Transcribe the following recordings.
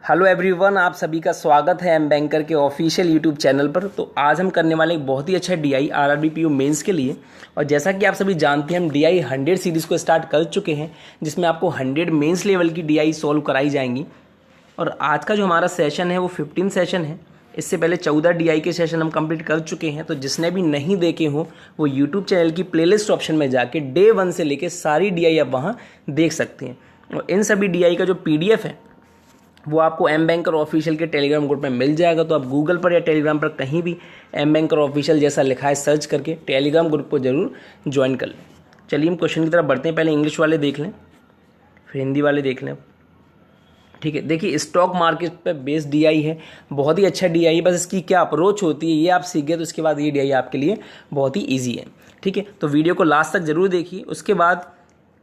Hello everyone, आप सभी का स्वागत है एम बैंकर के ऑफिशियल यूट्यूब चैनल पर। तो आज हम करने वाले एक बहुत ही अच्छा डीआई आरआरबी पीओ मेंस के लिए। और जैसा कि आप सभी जानते हैं, हम डीआई 100 सीरीज़ को स्टार्ट कर चुके हैं, जिसमें आपको 100 मेंस लेवल की डीआई सॉल्व कराई जाएंगी। और आज का जो हमारा सेशन है वो 15 सेशन है। इससे पहले 14 डीआई के सेशन हम कंप्लीट कर चुके हैं। तो जिसने भी नहीं देखे हो वो यूट्यूब चैनल की प्लेलिस्ट ऑप्शन में जाके डे 1 से लेके सारी डीआई आप वहाँ देख सकते हैं। और इन सभी डीआई का जो पीडीएफ है वो आपको एम बैंकर ऑफिशियल के टेलीग्राम ग्रुप में मिल जाएगा। तो आप गूगल पर या टेलीग्राम पर कहीं भी एम बैंकर ऑफिशियल जैसा लिखा है सर्च करके टेलीग्राम ग्रुप को जरूर ज्वाइन कर लें। चलिए हम क्वेश्चन की तरफ बढ़ते हैं। पहले इंग्लिश वाले देख लें, फिर हिंदी वाले देख लें। ठीक है, देखिए स्टॉक मार्केट पे बेस्ड डीआई है, बहुत ही अच्छा डीआई है। बस इसकी क्या अप्रोच होती है ये आप सीख गए तो उसके बाद ये डीआई आपके लिए बहुत ही ईजी है। ठीक है, तो वीडियो को लास्ट तक जरूर देखिए। उसके बाद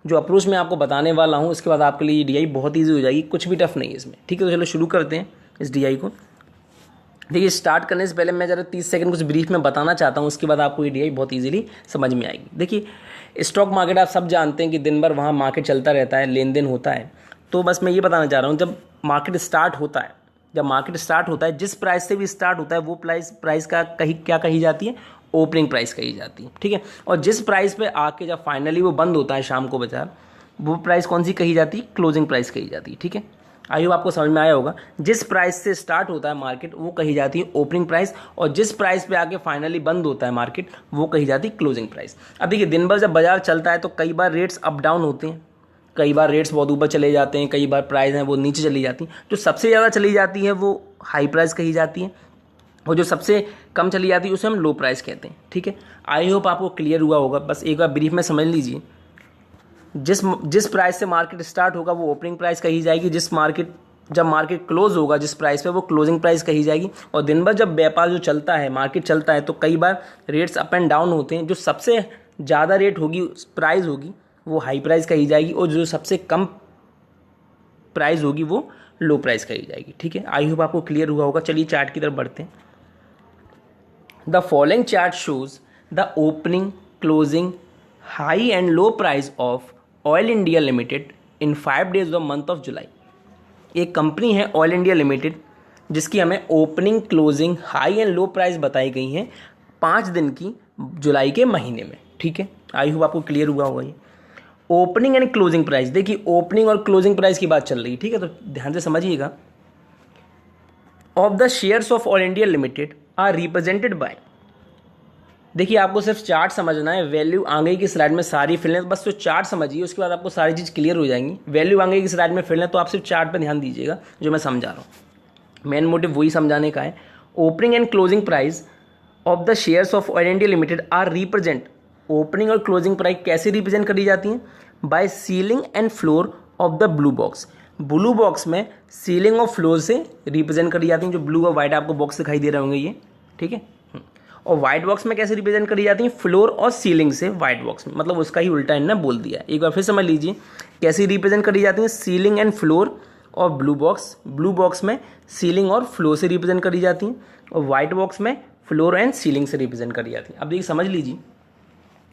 जो अप्रोच मैं आपको बताने वाला हूँ उसके बाद आपके लिए ये डीआई बहुत ईजी हो जाएगी, कुछ भी टफ नहीं है इसमें। ठीक है, तो चलो शुरू करते हैं इस डीआई को। देखिए स्टार्ट करने से पहले मैं ज़रा 30 सेकंड कुछ ब्रीफ में बताना चाहता हूँ, उसके बाद आपको ये डीआई बहुत ईजिली समझ में आएगी। देखिए स्टॉक मार्केट आप सब जानते हैं कि दिन भर वहाँ मार्केट चलता रहता है, लेन देन होता है। तो बस मैं ये बताना चाह रहा हूँ, जब मार्केट स्टार्ट होता है जिस प्राइस से भी स्टार्ट होता है वो प्राइस का क्या कही जाती है, ओपनिंग प्राइस कही जाती है। ठीक है, और जिस प्राइस पे आके जब फाइनली वो बंद होता है शाम को बाजार, वो प्राइस कौन सी कही जाती है, क्लोजिंग प्राइस कही जाती है। ठीक है, आई होप आपको समझ में आया होगा। जिस प्राइस से स्टार्ट होता है मार्केट वो कही जाती है ओपनिंग प्राइस, और जिस प्राइस पे आके फाइनली बंद होता है मार्केट वो कही जाती है क्लोजिंग प्राइस। अब देखिए दिन भर जब बाजार चलता है तो कई बार रेट्स अप डाउन होते हैं, कई बार रेट्स बहुत ऊपर चले जाते हैं, कई बार प्राइस हैं वो नीचे चली जाती हैं। जो सबसे ज़्यादा चली जाती है वो हाई प्राइस कही जाती है, और जो सबसे कम चली जाती है उसे हम लो प्राइस कहते हैं। ठीक है, आई होप आपको क्लियर हुआ होगा। बस एक बार ब्रीफ में समझ लीजिए। जिस प्राइस से मार्केट स्टार्ट होगा वो ओपनिंग प्राइस कही जाएगी, जब मार्केट क्लोज होगा जिस प्राइस पे वो क्लोजिंग प्राइस कही जाएगी। और दिन भर जब व्यापार जो चलता है, मार्केट चलता है, तो कई बार रेट्स अप एंड डाउन होते हैं। जो सबसे ज़्यादा रेट होगी प्राइस होगी वो हाई प्राइस कही जाएगी, और जो सबसे कम प्राइस होगी वो लो प्राइस कही जाएगी। ठीक है, आई होप आपको क्लियर हुआ होगा। चलिए चार्ट की तरफ बढ़ते हैं। The following chart shows the opening, closing, high and low price of oil India limited in 5 days of month of July. एक कंपनी है ऑयल इंडिया लिमिटेड जिसकी हमें opening, closing, high and low price बताई गई हैं 5 दिन की जुलाई के महीने में। ठीक है, आई होप आपको क्लियर हुआ होगा ये। ओपनिंग एंड क्लोजिंग प्राइस, देखिए ओपनिंग और क्लोजिंग प्राइस की बात चल रही है। ठीक है, तो ध्यान से समझिएगा। Of the shares of all India limited are represented by, देखिए आपको सिर्फ चार्ट समझना है। वैल्यू आगे की स्लाइड में सारी फिल है, बस तो चार्ट समझिए, उसके बाद आपको सारी चीज़ क्लियर हो जाएंगी। वैल्यू आगे की स्लाइड में फिल है तो आप सिर्फ चार्ट पर ध्यान दीजिएगा जो मैं समझा रहा हूँ। मेन मोटिव वही समझाने का है। Opening and closing price of the shares of oil India limited are represent, opening और क्लोजिंग प्राइस कैसे रिप्रेजेंट करी जाती हैं, by ceiling and floor of the blue box. Blue box में सीलिंग और फ्लोर से रिप्रेजेंट करी जाती हैं। जो ब्लू और व्हाइट आपको बॉक्स दिखाई दे रहे होंगे ये, ठीक है। और व्हाइट बॉक्स में कैसे रिप्रेजेंट करी जाती हैं, फ्लोर और सीलिंग से व्हाइट बॉक्स में, मतलब उसका ही उल्टा इन्होंने बोल दिया है। एक बार फिर समझ लीजिए कैसे रिप्रेजेंट करी जाती हैं, सीलिंग एंड फ्लोर और ब्लू बॉक्स में सीलिंग और फ्लोर से रिप्रेजेंट करी जाती हैं, और व्हाइट बॉक्स में फ्लोर एंड सीलिंग से रिप्रेजेंट करी जाती हैं। अब देखिए समझ लीजिए,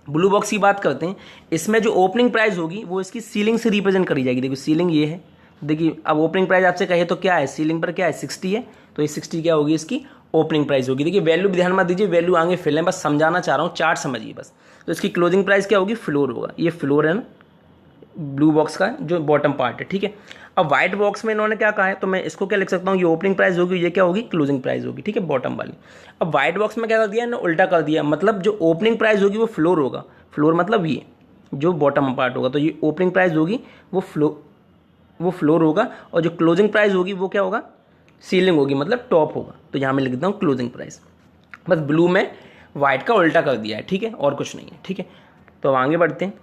ब्लू बॉक्स की बात करते हैं, इसमें जो ओपनिंग प्राइस होगी वो इसकी सीलिंग से रिप्रेजेंट करी जाएगी। देखिए सीलिंग ये है, देखिए अब ओपनिंग प्राइस आपसे कहे तो क्या है, सीलिंग पर क्या है 60 है, तो ये 60 क्या होगी, इसकी ओपनिंग प्राइस होगी। देखिए वैल्यू भी ध्यान मत दीजिए, वैल्यू आगे फिल है, बस समझाना चाह रहा हूँ, चार्ट समझिए बस। तो इसकी क्लोजिंग प्राइस क्या होगी, फ्लोर होगा, ये फ्लोर है ना ब्लू बॉक्स का जो बॉटम पार्ट है। ठीक है, अब व्हाइट बॉक्स में इन्होंने क्या कहा है, तो मैं इसको क्या लिख सकता हूँ, ये ओपनिंग प्राइस होगी, ये क्या होगी, क्लोजिंग प्राइस होगी। ठीक है, बॉटम वाली। अब व्हाइट बॉक्स में क्या कर दिया, इन्होंने उल्टा कर दिया, मतलब जो ओपनिंग प्राइस होगी वो फ्लोर होगा, फ्लोर मतलब ये जो बॉटम पार्ट होगा, तो ये ओपनिंग प्राइस होगी वो फ्लोर होगा, और जो क्लोजिंग प्राइस होगी वो क्या होगा, सीलिंग होगी, मतलब टॉप होगा। तो यहाँ मैं लिख देता हूँ क्लोजिंग प्राइस। बस ब्लू में व्हाइट का उल्टा कर दिया है, ठीक है, और कुछ नहीं है। ठीक है, तो आगे बढ़ते हैं।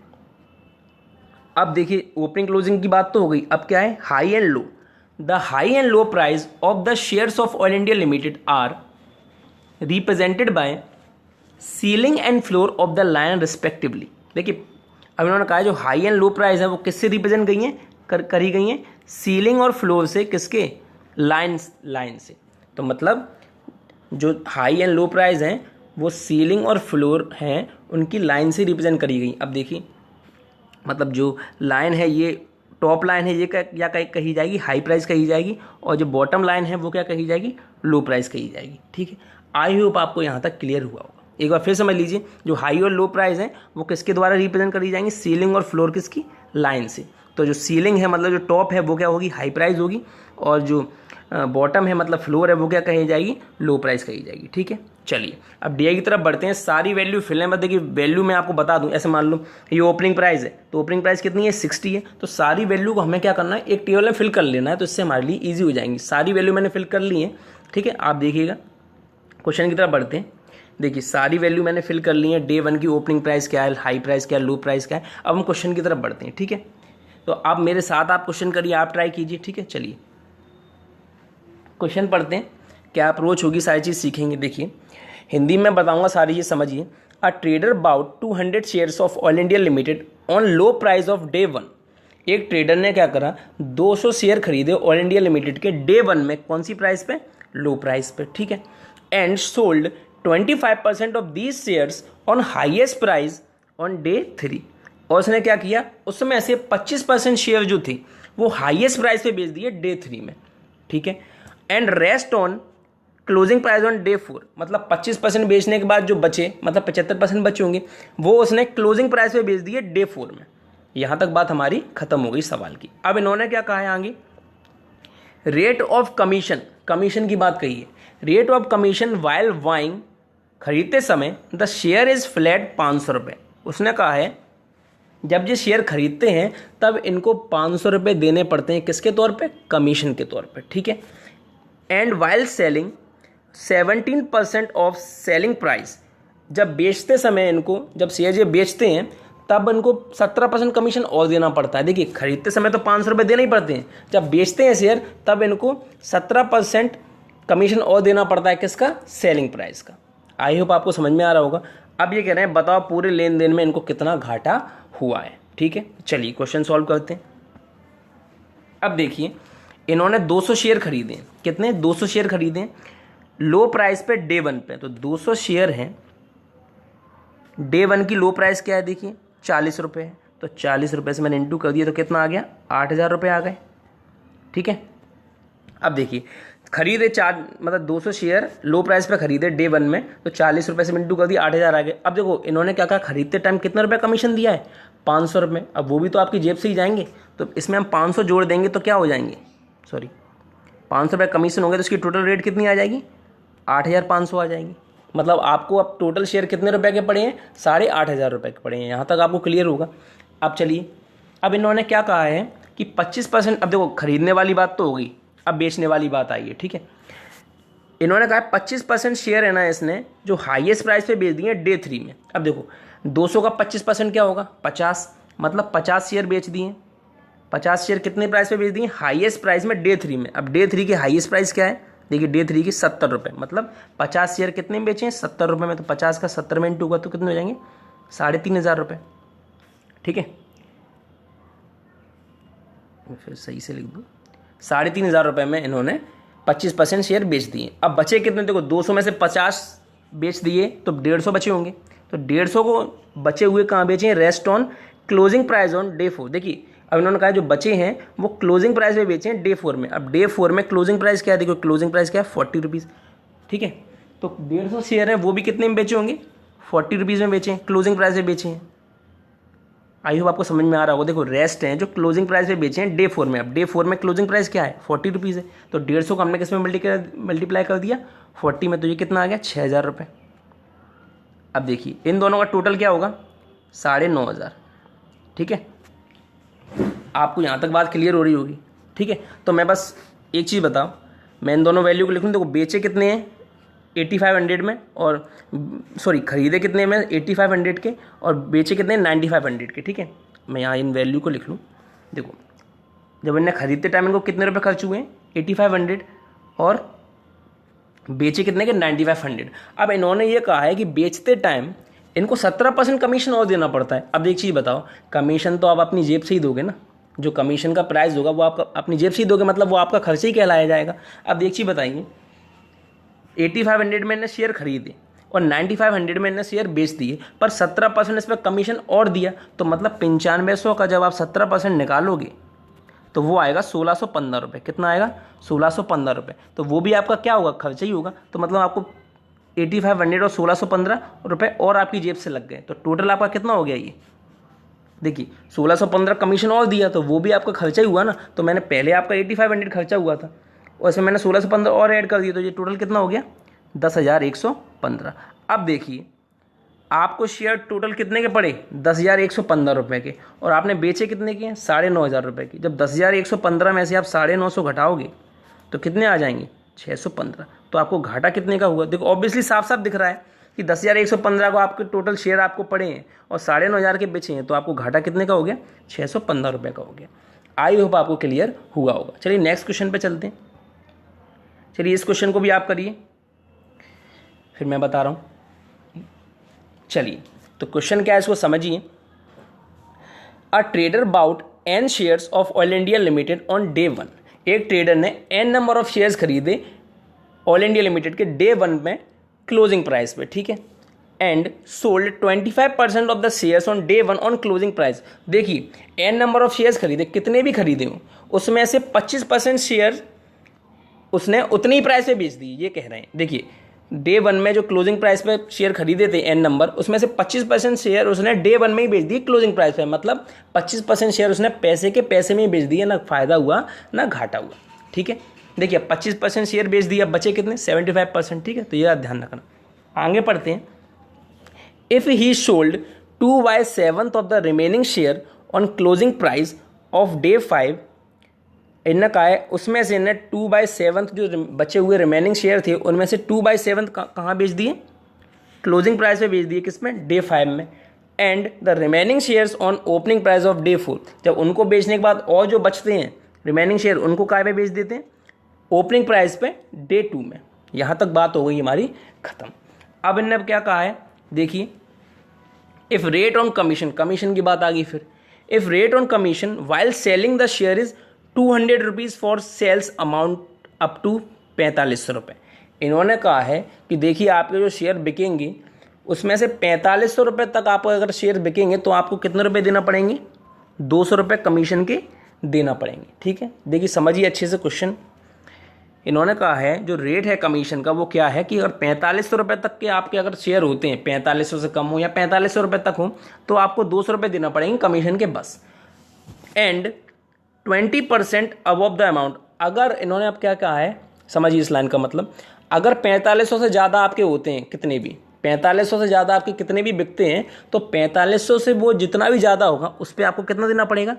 अब देखिए ओपनिंग क्लोजिंग की बात तो हो गई, अब क्या है, high and low. The high and low price of the shares of oil India limited are represented by ceiling and floor of the line respectively. देखिए अब इन्होंने कहा है जो हाई एंड लो प्राइस है वो किससे रिप्रेजेंट गई हैं, करी गई हैं, सीलिंग और फ्लोर से, किसके, लाइन से। तो मतलब जो हाई एंड लो प्राइस हैं वो सीलिंग और फ्लोर हैं उनकी लाइन से रिप्रेजेंट करी गई। अब देखिए मतलब जो लाइन है ये टॉप लाइन है ये क्या कही जाएगी, हाई प्राइस कही जाएगी, और जो बॉटम लाइन है वो क्या कही जाएगी, लो प्राइस कही जाएगी। ठीक है, आई होप आपको यहाँ तक क्लियर हुआ होगा। एक बार फिर समझ लीजिए, जो हाई और लो प्राइस है वो किसके द्वारा रिप्रेजेंट करी जाएंगी, सीलिंग और फ्लोर किसकी, लाइन से। तो जो सीलिंग है मतलब जो टॉप है वो क्या होगी, हाई प्राइस होगी, और जो बॉटम है मतलब फ्लोर है वो क्या कही जाएगी, लो प्राइस कही जाएगी। ठीक है, चलिए अब डीआई की तरफ बढ़ते हैं। सारी वैल्यू फिल है, देखिए वैल्यू मैं आपको बता दूं, ऐसे मान लो ये ओपनिंग प्राइस है, तो ओपनिंग प्राइस कितनी है, 60 है। तो सारी वैल्यू को हमें क्या करना है, एक टेबल में फिल कर लेना है, तो इससे हमारे लिए ईजी हो जाएंगी। सारी वैल्यू मैंने फिल कर ली है। ठीक है, आप देखिएगा क्वेश्चन की तरफ बढ़ते हैं। देखिए सारी वैल्यू मैंने फिल कर ली है, डे 1 की ओपनिंग प्राइस क्या है, हाई प्राइस क्या है, लो प्राइस क्या है। अब हम क्वेश्चन की तरफ बढ़ते हैं। ठीक है, तो आप मेरे साथ आप क्वेश्चन करिए, आप ट्राई कीजिए। ठीक है, चलिए क्वेश्चन पढ़ते हैं, क्या अप्रोच होगी, सारी चीज़ सीखेंगे। देखिए हिंदी में बताऊंगा, सारी चीज़ समझिए। A trader bought 200 shares of oil India limited on low price of day 1। एक ट्रेडर ने क्या करा, 200 शेयर खरीदे ऑयल इंडिया लिमिटेड के डे 1 में, कौन सी प्राइस पे, लो प्राइस पे। ठीक है, and sold 25% of these shares on highest price on day 3। और उसने क्या किया, उस समय ऐसे 25% शेयर जो थी वो हाईएस्ट प्राइस पे बेच दिए डे 3 में। ठीक है, and rest on closing price on day 4। मतलब 25% बेचने के बाद जो बचे, मतलब 75% बचे होंगे, वो उसने क्लोजिंग प्राइस पे बेच दिए डे 4 में। यहां तक बात हमारी खत्म हो गई सवाल की। अब इन्होंने क्या कहा है आगे, रेट ऑफ कमीशन, कमीशन की बात कही है। Rate of commission while buying, खरीदते समय द शेयर इज फ्लैट 500 रुपये। उसने कहा है जब ये शेयर खरीदते हैं तब इनको 500 रुपये देने पड़ते हैं, किसके तौर पे, कमीशन के तौर पे। ठीक है, and while selling 17% of selling price, जब बेचते समय इनको, जब शेयर ये बेचते हैं तब इनको 17% कमीशन और देना पड़ता है। देखिए खरीदते समय तो 500 रुपये देने ही पड़ते हैं, जब बेचते हैं शेयर तब इनको 17% कमीशन और देना पड़ता है, किसका, सेलिंग प्राइस का। आई होप आपको समझ में आ रहा होगा। अब ये कह रहे हैं बताओ पूरे लेन देन में इनको कितना घाटा हुआ है। ठीक है, चलिए क्वेश्चन सॉल्व करते हैं। अब देखिए इन्होंने 200 शेयर खरीदे, कितने, 200 शेयर खरीदे लो प्राइस पे डे 1 पे। तो 200 शेयर हैं, डे 1 की लो प्राइस क्या है, देखिए 40 रुपये है। तो 40 रुपये से मैंने इंटू कर दिया तो कितना आ गया, 8000 रुपये आ गए। ठीक है, अब देखिए खरीदे मतलब 200 शेयर लो प्राइस पे खरीदे डे 1 में, तो 40 रुपये से इंटू कर दिया, 8000 आ गए। अब देखो इन्होंने क्या कहा, खरीदते टाइम कितना रुपये कमीशन दिया है, 500 रुपये। अब वो भी तो आपकी जेब से ही जाएंगे, तो इसमें हम 500 जोड़ देंगे तो क्या हो जाएंगे, 500 रुपये कमीशन होंगे, तो इसकी टोटल रेट कितनी आ जाएगी, 8500 आ जाएगी। मतलब आपको अब टोटल शेयर कितने रुपए के पड़े हैं, 8500 रुपये के पड़े हैं। यहाँ तक आपको क्लियर होगा। अब चलिए, अब इन्होंने क्या कहा है कि 25%, अब देखो खरीदने वाली बात तो हो गई, अब बेचने वाली बात आई है। ठीक है, इन्होंने कहा 25% शेयर है ना इसने जो हाईएस्ट प्राइस पे बेच दिए डे 3 में। अब देखो 200 का 25% क्या होगा, 50, मतलब 50 शेयर बेच दिए। 50 शेयर कितने प्राइस पे बेच दिए, हाईएस्ट प्राइस में डे 3 में। अब डे 3 की हाईएस्ट प्राइस क्या है, देखिए डे 3 की 70 रुपये, मतलब 50 शेयर कितने में बेचे हैं, 70 रुपये में। तो 50 का 70 में इंटू होगा तो कितने हो जाएंगे, 3500 रुपये। ठीक है, फिर सही से लिख दूँ, 3500 रुपये में इन्होंने 25% शेयर बेच दिए। अब बचे कितने, देखो 200 में से 50 बेच दिए तो 150 बचे होंगे। तो 150 को बचे हुए कहाँ बेचे हैं, rest on closing price on day 4। देखिए अब इन्होंने कहा जो बचे हैं वो क्लोजिंग प्राइस पे बेचे हैं डे 4 में। अब डे 4 में क्लोजिंग प्राइस क्या है, देखो क्लोजिंग प्राइस क्या है, 40 रुपीज़। ठीक है, तो 150 शेयर है वो भी कितने में बेचे होंगे, 40 रुपीज़ में बेचे हैं, क्लोजिंग प्राइस पे बेचे हैं। आई होप आपको समझ में आ रहा होगा। देखो रेस्ट हैं जो क्लोजिंग प्राइस पे बेचे हैं डे 4 में। अब डे 4 में क्लोजिंग प्राइस क्या है, 40 रुपीज़ है। तो 150 को हमने किस में मल्टीप्लाई कर दिया, 40 में। तो ये कितना आ गया, 6000 रुपये। अब देखिए इन दोनों का टोटल क्या होगा, 9500। ठीक है, आपको यहाँ तक बात क्लियर हो रही होगी। ठीक है, तो मैं बस एक चीज़ बताओ, मैं इन दोनों वैल्यू को लिखूँ। देखो बेचे कितने हैं 8500 में, और सॉरी खरीदे कितने में 8500 के, और बेचे कितने 9500 के। ठीक है, मैं यहाँ इन वैल्यू को लिख लूँ। देखो जब इन्हें खरीदते टाइम इनको कितने रुपए खर्च हुए हैं, 8500, और बेचे कितने के 9500। अब इन्होंने ये कहा है कि बेचते टाइम इनको 17% कमीशन और देना पड़ता है। अब एक चीज़ बताओ, कमीशन तो आप अपनी जेब से ही दोगे ना, जो कमीशन का प्राइस होगा वो आप अपनी जेब से ही दोगे, मतलब वो आपका खर्च ही कहलाया जाएगा। अब एक चीज़ बताइए, 8500 में इन्हें शेयर खरीदे और 9500 में इन्हें शेयर बेच दिए, पर 17% इस पर कमीशन और दिया, तो मतलब 9500 का जब आप 17% निकालोगे तो वो आएगा 1615 रुपये। कितना आएगा? 1615 रुपये। तो वो भी आपका क्या होगा? खर्चा ही होगा। तो मतलब आपको 8500 और 1615 रुपये और आपकी जेब से लग गए। तो टोटल आपका कितना हो गया? ये देखिए 1615 कमीशन और दिया, तो वो भी आपका खर्चा ही हुआ ना। तो मैंने पहले आपका 8500 खर्चा हुआ था और इसमें मैंने 1615 और ऐड कर दिया, तो ये टोटल कितना हो गया? 10,115। अब देखिए आपको शेयर टोटल कितने के पड़े? 10,115 रुपये के, और आपने बेचे कितने के? 9,500 रुपये के। जब 10,115 में से आप 950 घटाओगे तो कितने आ जाएंगे? 615। तो आपको घाटा कितने का हुआ? देखो ऑब्वियसली साफ साफ दिख रहा है कि 10,115 को आपके टोटल शेयर आपको पड़े हैं और 9,500 के बेचे हैं, तो आपको घाटा कितने का हो गया? 615 रुपये का हो गया। आई होप आपको क्लियर हुआ होगा। चलिए नेक्स्ट क्वेश्चन पे चलते हैं। चलिए इस क्वेश्चन को भी आप करिए, फिर मैं बता रहा हूँ। चलिए तो क्वेश्चन क्या है इसको समझिए। A trader bought n shares of oil India limited on day 1। एक ट्रेडर ने n नंबर ऑफ शेयर्स खरीदे ऑयल इंडिया लिमिटेड के डे 1 में क्लोजिंग प्राइस पे, ठीक है। And sold 25% of the shares on day 1 on closing price. देखिए n number of shares खरीदे, कितने भी खरीदे हो, उसमें से 25% शेयर उसने उतनी ही प्राइस पे बेच दी, ये कह रहे हैं। देखिए डे 1 में जो क्लोजिंग प्राइस पे शेयर खरीदे थे n नंबर, उसमें से 25% शेयर उसने डे 1 में ही बेच दिए क्लोजिंग प्राइस पे। मतलब 25% शेयर उसने पैसे के पैसे में ही बेच दिए, ना फायदा हुआ ना घाटा हुआ, ठीक है। देखिए 25% शेयर बेच दिया, बचे कितने? 75%, ठीक है। तो ये ध्यान रखना। आगे पढ़ते हैं। If he sold 2/7 of the remaining share on closing price of day 5, इनने कहा है उसमें से इन्हें 2/7 जो बचे हुए रिमेनिंग शेयर थे उनमें से 2/7 कहाँ बेच दिए? क्लोजिंग प्राइस पे बेच दिए। किसमें? डे 5 में। And the remaining shares on opening price of day 4। जब उनको बेचने के बाद और जो बचते हैं रिमेनिंग शेयर, उनको काय पे बेच देते हैं? ओपनिंग प्राइस पे डे 2 में। यहाँ तक बात हो गई हमारी खत्म। अब इन्होंने क्या कहा है? देखिए if rate on commission, commission की बात आ गई फिर। If rate on commission while selling the share is 200 rupees for sales amount up to 4500 रुपये। इन्होंने कहा है कि देखिए आपके जो शेयर बिकेंगे उसमें से 4500 रुपये तक आपको अगर शेयर बिकेंगे तो आपको कितने रुपये देना पड़ेंगे? 200 रुपये कमीशन के देना पड़ेंगे, ठीक है। देखिए समझिए अच्छे से क्वेश्चन। इन्होंने कहा है जो रेट है कमीशन का वो क्या है कि अगर 4500 रुपये तक के आपके अगर शेयर होते हैं, 4500 से कम हो या 4500 रुपये तक हो, तो आपको 200 रुपये देना पड़ेंगे कमीशन के बस। And 20% above the amount. अगर इन्होंने अब क्या कहा है, समझिए इस लाइन का मतलब, अगर 4500 से ज़्यादा आपके होते हैं, कितने भी 4500 से ज़्यादा आपके कितने भी बिकते हैं, तो 4500 से वो जितना भी ज़्यादा होगा उस पर आपको कितना देना पड़ेगा?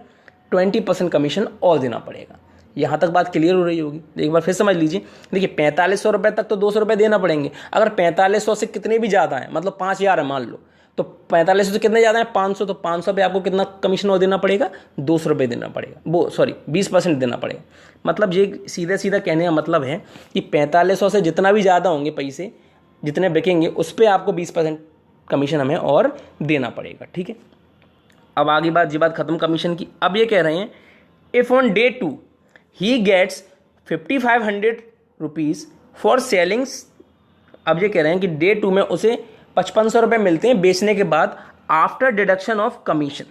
20% कमीशन और देना पड़ेगा। यहाँ तक बात क्लियर हो रही होगी। एक बार फिर समझ लीजिए। देखिए 4500 रुपये तक तो 200 रुपये देना पड़ेंगे। अगर 4500 से कितने भी ज़्यादा हैं, मतलब 5000 है मान लो, तो 4500 से कितने ज़्यादा है? 500। तो 500 पे आपको कितना कमीशन और देना पड़ेगा? 200 रुपये देना पड़ेगा। वो सॉरी 20% देना पड़ेगा। मतलब ये सीधा सीधा कहने का मतलब है कि 4500 से जितना भी ज़्यादा होंगे पैसे, जितने बिकेंगे, उस पर आपको 20% कमीशन हमें और देना पड़ेगा, ठीक है। अब आगे बात खत्म कमीशन की। अब ये कह रहे हैं if on day 2 he gets 5500 rupees for sellings. अब ये कह रहे हैं कि डे 2 में उसे 5500 रुपये मिलते हैं बेचने के बाद, after deduction of commission.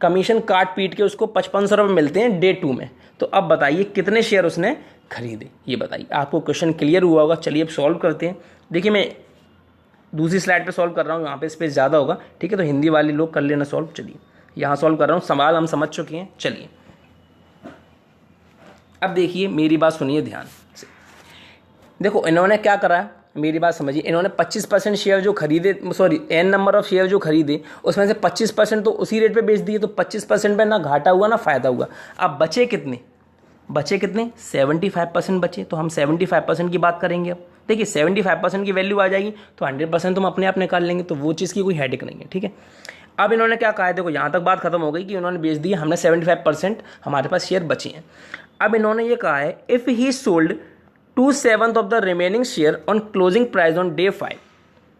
Commission काट पीट के उसको 5500 रुपये मिलते हैं डे 2 में। तो अब बताइए कितने शेयर उसने खरीदे, ये बताइए। आपको क्वेश्चन क्लियर हुआ होगा। चलिए अब सॉल्व करते हैं। देखिए मैं दूसरी स्लाइड पे सॉल्व कर रहा हूँ, यहाँ पे स्पेस ज़्यादा होगा, ठीक है। तो हिंदी वाले लोग कर लेना सॉल्व। चलिए यहाँ सॉल्व कर रहा हूँ, सवाल हम समझ चुके हैं। चलिए अब देखिए मेरी बात सुनिए ध्यान से। देखो इन्होंने क्या करा, मेरी बात समझिए। इन्होंने 25% शेयर जो खरीदे, sorry n number of share जो खरीदे, उसमें से 25% तो उसी रेट पे बेच दिए। तो 25% पे ना घाटा हुआ ना फ़ायदा हुआ। अब बचे कितने? 75% बचे। तो हम 75% की बात करेंगे। अब देखिए 75% की वैल्यू आ जाएगी तो 100% तो हम अपने आप निकाल लेंगे। तो वो चीज़ की कोई हेडेक नहीं है, ठीक है। अब इन्होंने क्या कहा है, देखो यहाँ तक बात खत्म हो गई कि उन्होंने बेच दिए, हमने 75% हमारे पास शेयर बचे हैं। अब इन्होंने ये कहा है if he sold 2/7 of the remaining share on closing price on day 5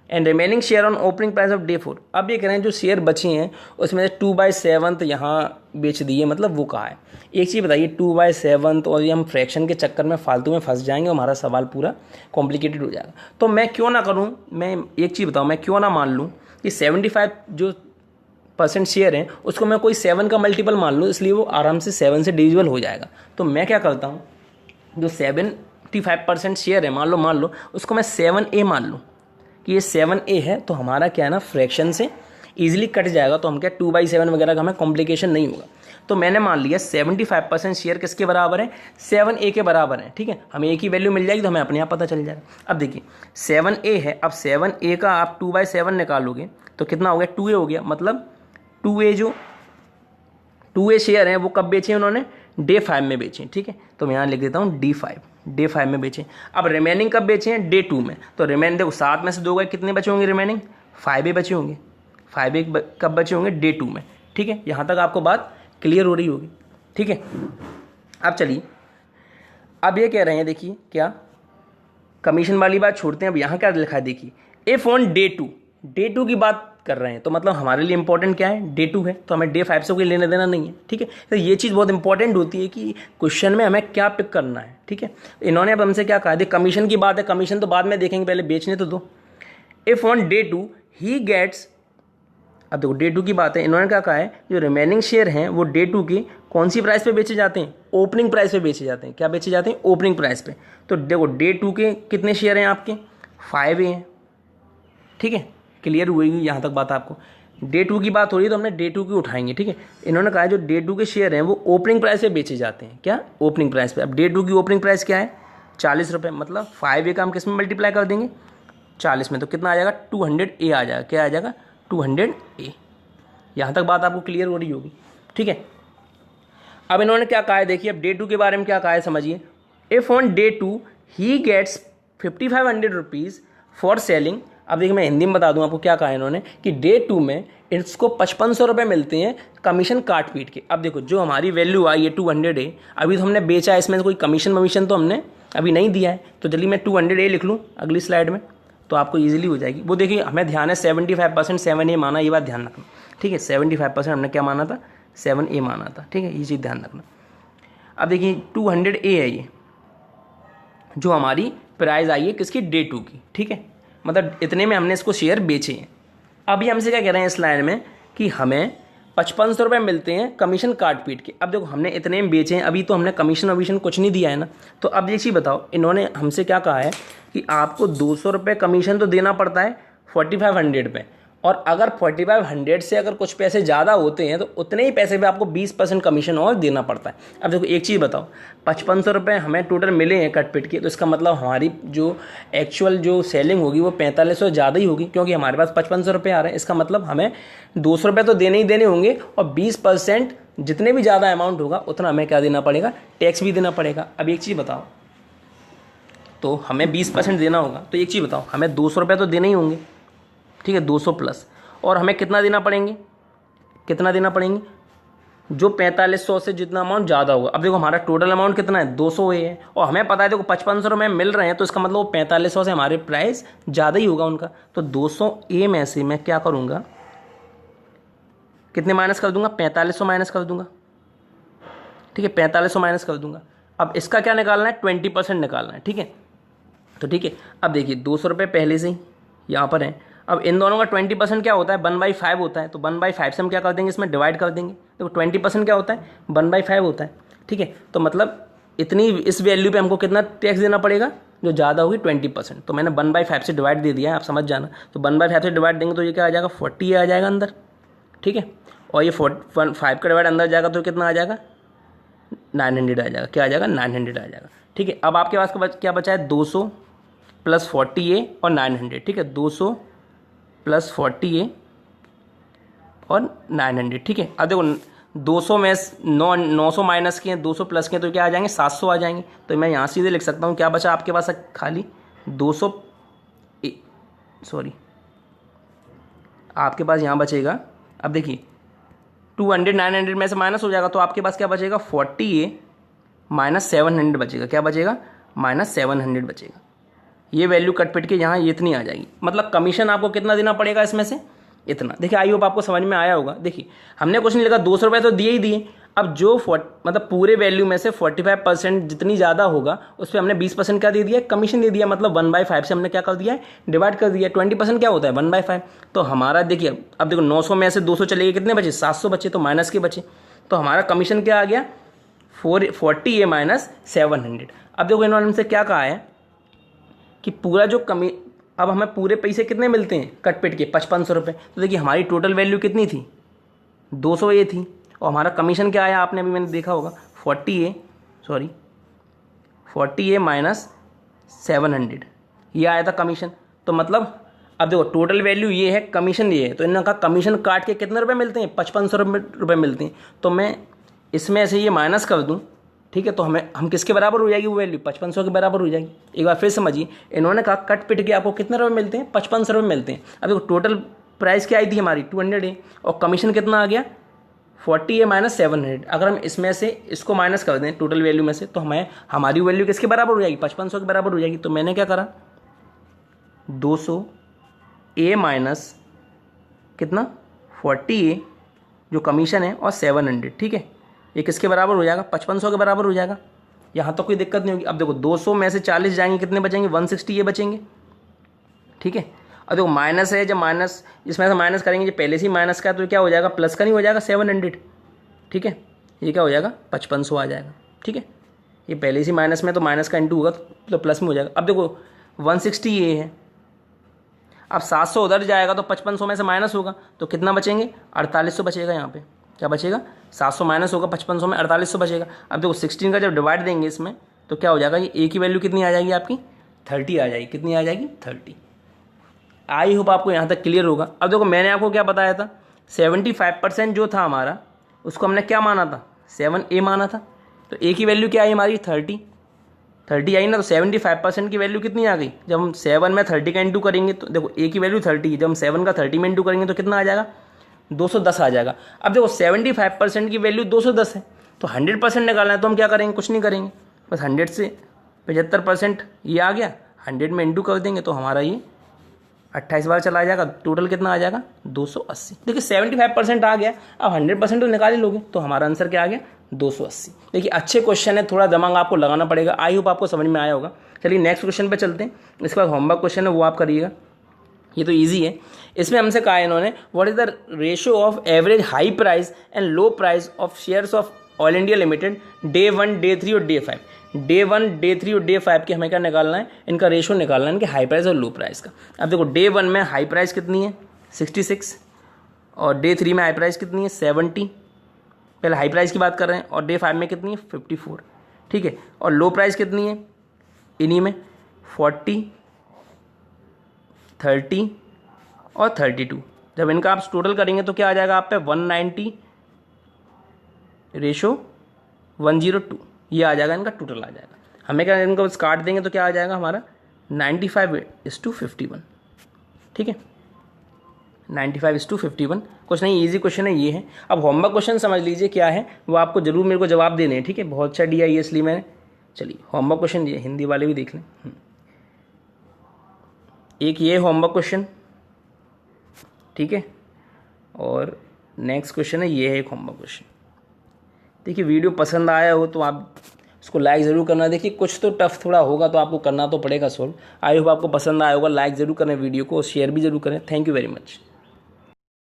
and remaining share on opening price of day 4। अब ये कह रहे हैं जो शेयर बचे हैं उसमें से 2/7 यहाँ बेच दिए, मतलब वो कहा है। एक चीज़ बताइए, 2/7 और ये हम फ्रैक्शन के चक्कर में फालतू में फंस जाएंगे, हमारा सवाल पूरा कॉम्प्लिकेटेड हो जाएगा। तो मैं क्यों ना करूँ, मैं एक चीज़ बताऊँ, मैं क्यों ना मान लूँ कि 75 जो 75% शेयर हैं उसको मैं कोई 7 का मल्टीपल मान लूँ, इसलिए वो आराम से 7 से डिविजिबल हो जाएगा। तो मैं क्या करता हूँ, जो 75% शेयर है मान लो उसको मैं 7A मान लूँ कि ये 7A है, तो हमारा क्या है ना, फ्रैक्शन से ईजिली कट जाएगा, तो हम क्या 2/7 वगैरह का हमें कॉम्प्लिकेशन नहीं होगा। तो मैंने मान लिया 75% शेयर किसके बराबर है, 7A के बराबर है। ठीक है, हमें एक ही वैल्यू मिल जाएगी तो हमें अपने आप पता चल जाएगा। अब देखिए 7A है, अब 7A का आप 2/7 निकालोगे तो कितना हो गया, 2A हो गया। मतलब 2A शेयर हैं वो कब बेचे उन्होंने, डे 5 में बेचे। ठीक है, तो मैं यहाँ लिख देता हूँ डे 5 में बेचे। अब रिमेनिंग कब बेचे हैं, डे 2 में। तो रिमेनिंग देखो 7 में से 2 गए, कितने बचे होंगे रिमेनिंग, 5A बचे होंगे। 5A कब बचे होंगे, डे 2 में। ठीक है, यहाँ तक आपको बात क्लियर हो रही होगी। ठीक है, अब चलिए, अब ये कह रहे हैं, देखिए क्या, कमीशन वाली बात छोड़ते हैं। अब यहाँ क्या लिखा है, देखिए इफ ऑन डे 2 की बात कर रहे हैं, तो मतलब हमारे लिए इंपॉर्टेंट क्या है, डे 2 है, तो हमें डे 5 से कोई लेना देना नहीं है। ठीक है, तो ये चीज़ बहुत इंपॉर्टेंट होती है कि क्वेश्चन में हमें क्या पिक करना है। ठीक है, इन्होंने अब हमसे क्या कहा, देख कमीशन की बात है, कमीशन तो बाद में देखेंगे, पहले बेचने तो दो। If on day 2 he gets, अब देखो डे 2 की बात है, इन्होंने क्या कहा है, जो रिमेनिंग शेयर हैं वो डे 2 की कौन सी प्राइस पे बेचे जाते हैं, ओपनिंग प्राइस पे बेचे जाते हैं। क्या बेचे जाते हैं, ओपनिंग प्राइस पे। तो देखो डे 2 के कितने शेयर हैं आपके, 5A हैं। ठीक है, क्लियर हुई यहाँ तक बात आपको। डे 2 की बात हो रही है तो हमने डे 2 की उठाएंगे। ठीक है, इन्होंने कहा है जो डे 2 के शेयर हैं वो ओपनिंग प्राइस पे बेचे जाते हैं। क्या, ओपनिंग प्राइस पे। अब डे 2 की ओपनिंग प्राइस क्या है, 40 रुपये। मतलब 5A का हम किस में मल्टीप्लाई कर देंगे, 40 में, तो कितना आ जाएगा, 200A आ जाएगा। क्या आ जाएगा, 200A। यहाँ तक बात आपको क्लियर हो रही होगी। ठीक है, अब इन्होंने क्या कहा है, देखिए अब डे 2 के बारे में क्या कहा है, समझिए। If on day 2 he gets 5500 rupees for selling. अब देखिए मैं हिंदी में बता दूं आपको क्या कहा है इन्होंने, कि डे 2 में इसको 5500 रुपये मिलते हैं कमीशन काट पीट के। अब देखो जो हमारी वैल्यू आई है 200A, अभी तो हमने बेचा है, इसमें कोई कमीशन वमीशन तो हमने अभी नहीं दिया है। तो चलिए मैं 200A लिख लूँ अगली स्लाइड में, तो आपको ईजिली हो जाएगी। वो देखिए हमें ध्यान है 75% 7A माना, ये बात ध्यान रखना। ठीक है, 75% हमने क्या माना था, 7A माना था। ठीक है, ये चीज़ ध्यान रखना। अब देखिए 200A है ये, जो हमारी प्राइस आई है किसकी, डे 2 की। ठीक है, मतलब इतने में हमने इसको शेयर बेचे हैं। अभी हमसे क्या कह रहे हैं इस लाइन में, कि हमें 5500 रुपये मिलते हैं कमीशन काट पीट के। अब देखो हमने इतने में बेचे हैं, अभी तो हमने कमीशन वमीशन कुछ नहीं दिया है ना। तो अब ये चीज़ बताओ, इन्होंने हमसे क्या कहा है कि आपको 200 रुपये कमीशन तो देना पड़ता है 4500 पे, और अगर 4500 से अगर कुछ पैसे ज़्यादा होते हैं तो उतने ही पैसे पे आपको 20% कमीशन और देना पड़ता है। अब देखो एक चीज़ बताओ, 5500 रुपये हमें टोटल मिले हैं कट पिट के, तो इसका मतलब हमारी जो एक्चुअल जो सेलिंग होगी वो 4500 ज़्यादा ही होगी, क्योंकि हमारे पास 5500 रुपये आ रहे हैं। इसका मतलब हमें 200 रुपये तो देने ही देने होंगे, और 20% जितने भी ज़्यादा अमाउंट होगा उतना हमें क्या देना पड़ेगा, टैक्स भी देना पड़ेगा। अब एक चीज़ बताओ, तो हमें 20% देना होगा, तो एक चीज़ बताओ, हमें 200 रुपये तो देने ही होंगे। ठीक है, 200 प्लस, और हमें कितना देना पड़ेंगे, जो 4500 से जितना अमाउंट ज़्यादा होगा। अब देखो हमारा टोटल अमाउंट कितना है, 200A है, और हमें पता है देखो 5500 रुपये मिल रहे हैं, तो इसका मतलब वो 4500 से हमारे प्राइस ज़्यादा ही होगा उनका। तो 200A में से मैं क्या करूँगा, कितने माइनस कर दूंगा, 4500 माइनस कर दूंगा। ठीक है, 4500 माइनस कर दूंगा। अब इसका क्या निकालना है, 20% निकालना है। ठीक है, तो ठीक है, अब देखिए 200 रुपये पहले से ही यहाँ पर है। अब इन दोनों का 20% क्या होता है, 1/5 होता है। तो 1/5 से हम क्या कर देंगे, इसमें डिवाइड कर देंगे। देखो 20% क्या होता है, 1/5 होता है। ठीक है, तो मतलब इतनी इस वैल्यू पे हमको कितना टैक्स देना पड़ेगा, जो ज़्यादा होगी 20%। तो मैंने 1/5 से डिवाइड दे दिया है, आप समझ जाना। तो 1/5 से डिवाइड देंगे तो ये क्या आ जाएगा, 40 आ जाएगा अंदर। ठीक है, और ये 5 का डिवाइड अंदर जाएगा तो कितना आ जाएगा, 900 आ जाएगा। क्या आ जाएगा, 900 आ जाएगा। ठीक है, अब आपके पास क्या बचा है, 200 प्लस 40A और 900। ठीक है, 200 प्लस 40A और 900। ठीक है, अब देखो 200 में 900 माइनस किए, 200 प्लस किए, तो क्या आ जाएंगे, 700 आ जाएंगे। तो मैं यहाँ सीधे लिख सकता हूँ, क्या बचा आपके पास खाली 200, सॉरी आपके पास यहाँ बचेगा, अब देखिए 200 900 में से माइनस हो जाएगा, तो आपके पास क्या बचेगा, 40A माइनस 700 बचेगा। क्या बचेगा, माइनस 700 बचेगा। ये वैल्यू कट पिट के यहाँ ये इतनी आ जाएगी। मतलब कमीशन आपको कितना देना पड़ेगा इसमें से, इतना। देखिए आई होप आपको समझ में आया होगा। देखिए हमने कुछ नहीं लिखा, 200 रुपये तो दिए ही दिए। अब जो मतलब पूरे वैल्यू में से 45% जितनी ज़्यादा होगा उस पर हमने 20% क्या दे दिया, कमीशन दे दिया, मतलब 1/5 से हमने क्या कर दिया है, डिवाइड कर दिया। 20% क्या होता है, 1/5। तो हमारा देखिए अब देखो 900 में से 200 चले गए, कितने बचे, 700 बचे, तो माइनस के बचे। तो हमारा कमीशन क्या आ गया, 40A माइनस 700। अब देखो इन्होंने हमसे क्या कहा है कि पूरा जो अब हमें पूरे पैसे कितने मिलते हैं कट पिट के, 5500 रुपये। तो देखिए हमारी टोटल वैल्यू कितनी थी, 200A थी, और हमारा कमीशन क्या आया, आपने अभी मैंने देखा होगा 40A माइनस 700, ये आया था कमीशन। तो मतलब अब देखो टोटल वैल्यू ये है, कमीशन ये है, तो इन्होंने कहा कमीशन काट के कितने रुपए मिलते हैं, 5500 रुपये मिलते हैं। तो मैं इसमें से ये माइनस कर दूं, ठीक है, तो हम किसके बराबर हो जाएगी वो वैल्यू, 5500 के बराबर हो जाएगी। एक बार फिर समझिए, इन्होंने कहा कट पिट के आपको कितने रुपये मिलते हैं, 5500 रुपये मिलते हैं। अब देखो टोटल प्राइस क्या आई थी हमारी 200A, और कमीशन कितना आ गया 40A माइनस 700। अगर हम इसमें से इसको माइनस कर दें टोटल वैल्यू में से, तो हमारी वैल्यू किसके बराबर हो जाएगी, 5500 के बराबर हो जाएगी। तो मैंने क्या करा, 200A माइनस कितना 40A जो कमीशन है और 700, ठीक है, ये किसके बराबर हो जाएगा, 5500 के बराबर हो जाएगा। यहाँ तो कोई दिक्कत नहीं होगी। अब देखो 200 में से 40 जाएंगे, कितने बचेंगे, 160 बचेंगे, ठीक है। और देखो माइनस है, जब माइनस इसमें से माइनस करेंगे, जो पहले से ही माइनस का, तो क्या हो जाएगा, प्लस का नहीं हो जाएगा 700, ठीक है, ये क्या हो जाएगा 5500 आ जाएगा, ठीक है। ये पहले से माइनस में, तो माइनस का इंटू होगा तो प्लस में हो जाएगा। अब देखो 160 ये है, अब 700 उधर जाएगा तो 5500 में से माइनस होगा, तो कितना बचेंगे, 4800 बचेगा। यहाँ पे क्या बचेगा, 700 माइनस होगा 5500 में, 4800 बचेगा। अब देखो 16 का जब डिवाइड देंगे इसमें, तो क्या हो जाएगा, ये ए की वैल्यू कितनी आ जाएगी आपकी, 30 आ जाएगी। कितनी आ जाएगी, 30। आई होप आपको यहाँ तक क्लियर होगा। अब देखो मैंने आपको क्या बताया था, 75% जो था हमारा, उसको हमने क्या माना था, 7A माना था। तो ए की वैल्यू क्या आई हमारी, 30 आई ना। तो 75% की वैल्यू कितनी आ गई, जब हम 7 में 30 का इंटू करेंगे, तो देखो ए की वैल्यू 30 है, जब हम 7 का 30 में इंटू करेंगे तो कितना आ जाएगा, 210 आ जाएगा। अब देखो 75% की वैल्यू 210 है, तो 100% निकालना है, तो हम क्या करेंगे, कुछ नहीं करेंगे, बस 100 से 75% ये आ गया, 100 में इंटू कर देंगे तो हमारा ये 28 बार चला जाएगा। टोटल कितना आ जाएगा, 280। देखिए 75% आ गया, अब 100% तो निकाल ही लोगे, तो हमारा आंसर क्या आ गया, 280। देखिए अच्छे क्वेश्चन है, थोड़ा दिमाग आपको लगाना पड़ेगा। आई होप आपको समझ में आया होगा। चलिए नेक्स्ट क्वेश्चन पे चलते हैं। इसके बाद होमवर्क क्वेश्चन है वो आप करिएगा, ये तो इजी है। इसमें हमसे कहा है इन्होंने, what is the ratio of average high price and low price of shares of all India limited day 1, day 3 और डे 5। डे 1, डे 3 और डे 5 की हमें क्या निकालना है, इनका रेशियो निकालना है, इनके हाई प्राइस और लो प्राइस का। अब देखो डे 1 में हाई प्राइस कितनी है, 66, और डे 3 में हाई प्राइस कितनी है, 70। पहले हाई प्राइस की बात कर रहे हैं। और डे 5 में कितनी है, 54, ठीक है। और लो प्राइस कितनी है इन्हीं में, 40, 30 और 32। जब इनका आप टोटल करेंगे तो क्या आ जाएगा आप पे, 190 रेशो 102, ये आ जाएगा, इनका टोटल आ जाएगा। हमें क्या, इनको काट देंगे तो क्या आ जाएगा हमारा, 95:51, ठीक है, 95:51। कुछ नहीं, इजी क्वेश्चन है, ये है। अब होमवर्क क्वेश्चन समझ लीजिए क्या है, वो आपको जरूर मेरे को जवाब देने हैं, ठीक है। बहुत अच्छा दिया है इसलिए मैंने, चलिए होमवर्क क्वेश्चन दिए, हिंदी वाले भी देख लें। एक ये होमवर्क क्वेश्चन, ठीक है, और नेक्स्ट क्वेश्चन है ये है एक होमवर्क क्वेश्चन। देखिए वीडियो पसंद आया हो तो आप इसको लाइक ज़रूर करना। देखिए कुछ तो टफ थोड़ा होगा तो आपको करना तो पड़ेगा सॉल्व। आई होप आपको पसंद आया होगा। लाइक ज़रूर करें वीडियो को और शेयर भी ज़रूर करें। Thank you very much.